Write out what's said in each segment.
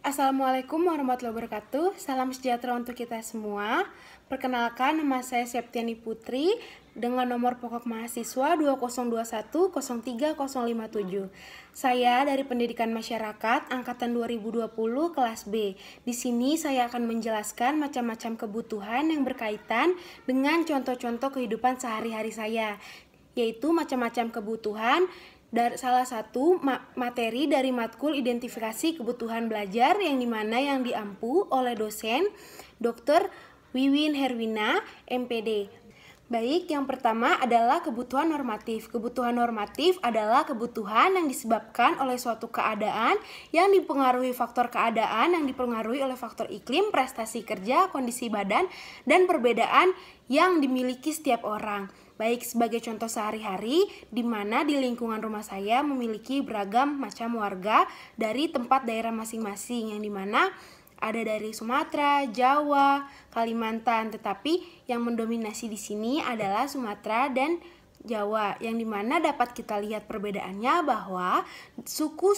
Assalamualaikum warahmatullahi wabarakatuh. Salam sejahtera untuk kita semua. Perkenalkan, nama saya Septiani Putri dengan nomor pokok mahasiswa 2021030057. Saya dari Pendidikan Masyarakat angkatan 2020 kelas B. Di sini saya akan menjelaskan macam-macam kebutuhan yang berkaitan dengan contoh-contoh kehidupan sehari-hari saya, yaitu macam-macam kebutuhan. Salah satu materi dari matkul identifikasi kebutuhan belajar yang dimana yang diampu oleh dosen Dr. Wiwin Herwina, MPD. Baik, yang pertama adalah kebutuhan normatif. Kebutuhan normatif adalah kebutuhan yang disebabkan oleh suatu keadaan yang dipengaruhi faktor keadaan yang dipengaruhi oleh faktor iklim, prestasi kerja, kondisi badan, dan perbedaan yang dimiliki setiap orang. Baik sebagai contoh sehari-hari, di mana di lingkungan rumah saya memiliki beragam macam warga dari tempat daerah masing-masing, yang dimana ada dari Sumatera, Jawa, Kalimantan, tetapi yang mendominasi di sini adalah Sumatera dan Jawa, yang dimana dapat kita lihat perbedaannya bahwa suku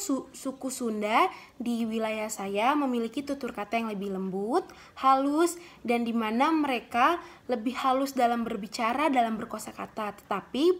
Sunda di wilayah saya memiliki tutur kata yang lebih lembut, halus, dan dimana mereka lebih halus dalam berbicara, dalam berkosakata. Tetapi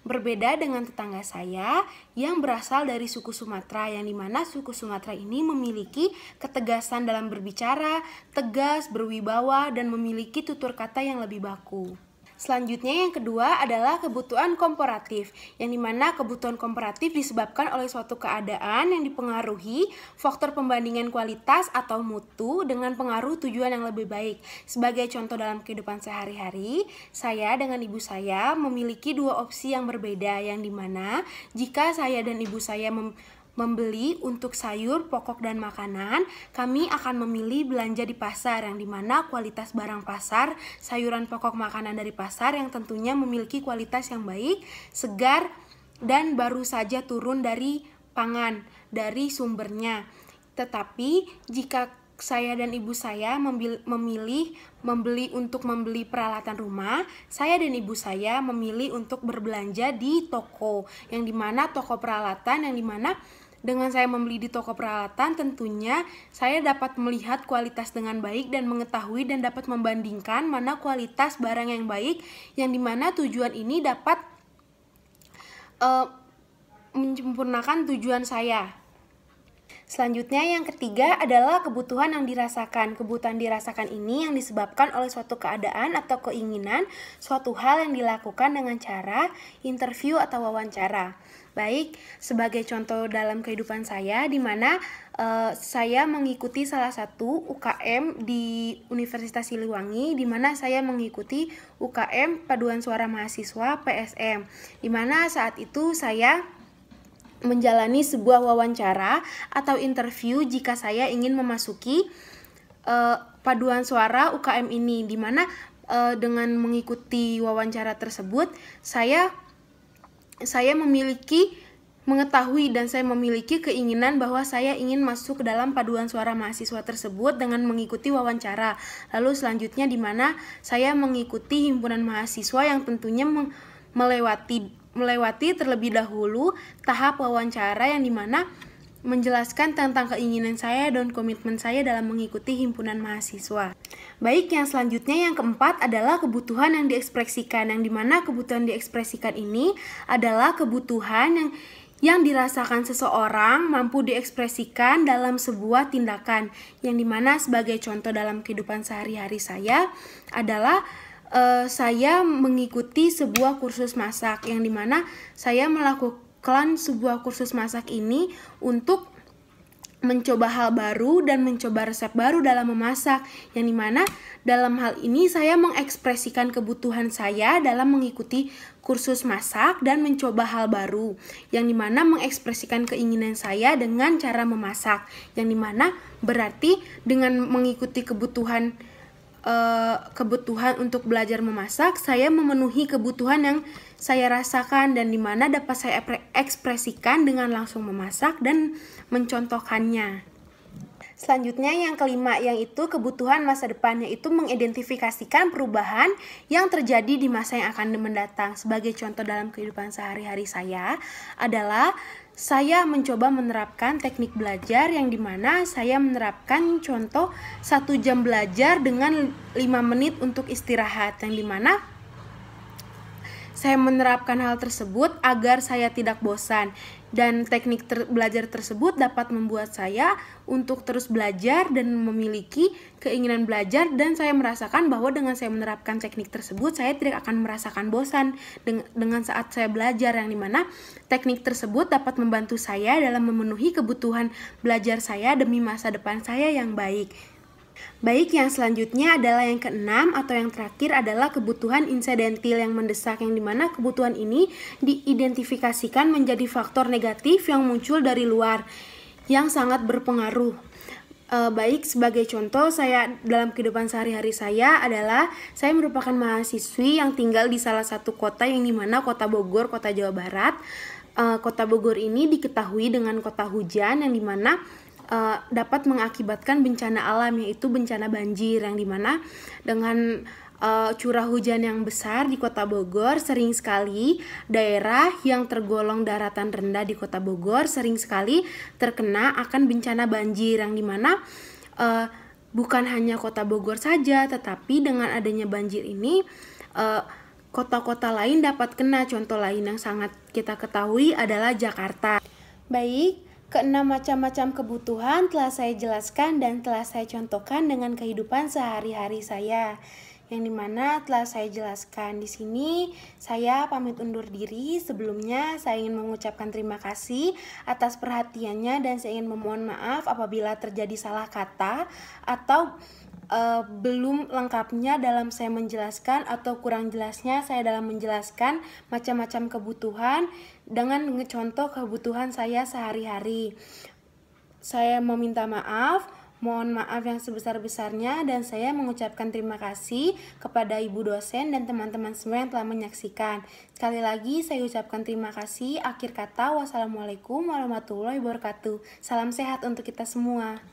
berbeda dengan tetangga saya yang berasal dari suku Sumatera, yang dimana suku Sumatera ini memiliki ketegasan dalam berbicara, tegas, berwibawa, dan memiliki tutur kata yang lebih baku. Selanjutnya yang kedua adalah kebutuhan komparatif, yang dimana kebutuhan komparatif disebabkan oleh suatu keadaan yang dipengaruhi faktor pembandingan kualitas atau mutu dengan pengaruh tujuan yang lebih baik. Sebagai contoh dalam kehidupan sehari-hari, saya dengan ibu saya memiliki dua opsi yang berbeda, yang dimana jika saya dan ibu saya membeli untuk sayur, pokok, dan makanan, kami akan memilih belanja di pasar, yang dimana kualitas barang pasar, sayuran, pokok, makanan dari pasar yang tentunya memiliki kualitas yang baik, segar, dan baru saja turun dari pangan, dari sumbernya. Tetapi jika saya dan ibu saya membeli peralatan rumah, saya dan ibu saya memilih untuk berbelanja di toko, yang dimana toko peralatan, yang dimana dengan saya membeli di toko peralatan, tentunya saya dapat melihat kualitas dengan baik dan mengetahui dan dapat membandingkan mana kualitas barang yang baik, yang dimana tujuan ini dapat menyempurnakan tujuan saya. Selanjutnya yang ketiga adalah kebutuhan yang dirasakan. Kebutuhan dirasakan ini yang disebabkan oleh suatu keadaan atau keinginan, suatu hal yang dilakukan dengan cara interview atau wawancara. Baik, sebagai contoh dalam kehidupan saya, di mana saya mengikuti salah satu UKM di Universitas Siliwangi, di mana saya mengikuti UKM Paduan Suara Mahasiswa PSM, di mana saat itu saya menjalani sebuah wawancara atau interview jika saya ingin memasuki paduan suara UKM ini, di mana dengan mengikuti wawancara tersebut saya memiliki mengetahui dan saya memiliki keinginan bahwa saya ingin masuk ke dalam paduan suara mahasiswa tersebut dengan mengikuti wawancara. Lalu selanjutnya di mana saya mengikuti himpunan mahasiswa yang tentunya melewati terlebih dahulu tahap wawancara, yang dimana menjelaskan tentang keinginan saya dan komitmen saya dalam mengikuti himpunan mahasiswa. Baik, yang selanjutnya yang keempat adalah kebutuhan yang diekspresikan, yang dimana kebutuhan diekspresikan ini adalah kebutuhan yang dirasakan seseorang mampu diekspresikan dalam sebuah tindakan, yang dimana sebagai contoh dalam kehidupan sehari-hari saya adalah saya mengikuti sebuah kursus masak, yang dimana saya melakukan sebuah kursus masak ini untuk mencoba hal baru dan mencoba resep baru dalam memasak, yang dimana dalam hal ini saya mengekspresikan kebutuhan saya dalam mengikuti kursus masak dan mencoba hal baru, yang dimana mengekspresikan keinginan saya dengan cara memasak, yang dimana berarti dengan mengikuti kebutuhan untuk belajar memasak, saya memenuhi kebutuhan yang saya rasakan dan dimana dapat saya ekspresikan dengan langsung memasak dan mencontohkannya. Selanjutnya yang kelima, yaitu kebutuhan masa depan, yaitu mengidentifikasikan perubahan yang terjadi di masa yang akan mendatang. Sebagai contoh dalam kehidupan sehari-hari saya adalah saya mencoba menerapkan teknik belajar yang dimana saya menerapkan contoh 1 jam belajar dengan 5 menit untuk istirahat, yang dimana saya menerapkan hal tersebut agar saya tidak bosan, dan teknik belajar tersebut dapat membuat saya untuk terus belajar dan memiliki keinginan belajar, dan saya merasakan bahwa dengan saya menerapkan teknik tersebut saya tidak akan merasakan bosan dengan saat saya belajar, yang dimana teknik tersebut dapat membantu saya dalam memenuhi kebutuhan belajar saya demi masa depan saya yang baik. Baik, yang selanjutnya adalah yang keenam atau yang terakhir adalah kebutuhan insidentil yang mendesak, yang dimana kebutuhan ini diidentifikasikan menjadi faktor negatif yang muncul dari luar yang sangat berpengaruh. Baik, sebagai contoh saya dalam kehidupan sehari-hari saya adalah saya merupakan mahasiswi yang tinggal di salah satu kota yang dimana kota Bogor, kota Jawa Barat. Kota Bogor ini diketahui dengan kota hujan yang dimana dapat mengakibatkan bencana alam, yaitu bencana banjir, yang dimana dengan curah hujan yang besar di kota Bogor, sering sekali daerah yang tergolong daratan rendah di kota Bogor sering sekali terkena akan bencana banjir, yang dimana bukan hanya kota Bogor saja, tetapi dengan adanya banjir ini kota-kota lain dapat kena. Contoh lain yang sangat kita ketahui adalah Jakarta. Baik, keenam macam-macam kebutuhan telah saya jelaskan dan telah saya contohkan dengan kehidupan sehari-hari saya, yang dimana telah saya jelaskan di sini. Saya pamit undur diri. Sebelumnya saya ingin mengucapkan terima kasih atas perhatiannya, dan saya ingin memohon maaf apabila terjadi salah kata atau belum lengkapnya dalam saya menjelaskan atau kurang jelasnya saya dalam menjelaskan macam-macam kebutuhan dengan contoh kebutuhan saya sehari-hari. Saya meminta maaf, mohon maaf yang sebesar-besarnya, dan saya mengucapkan terima kasih kepada ibu dosen dan teman-teman semua yang telah menyaksikan. Sekali lagi saya ucapkan terima kasih. Akhir kata, wassalamualaikum warahmatullahi wabarakatuh. Salam sehat untuk kita semua.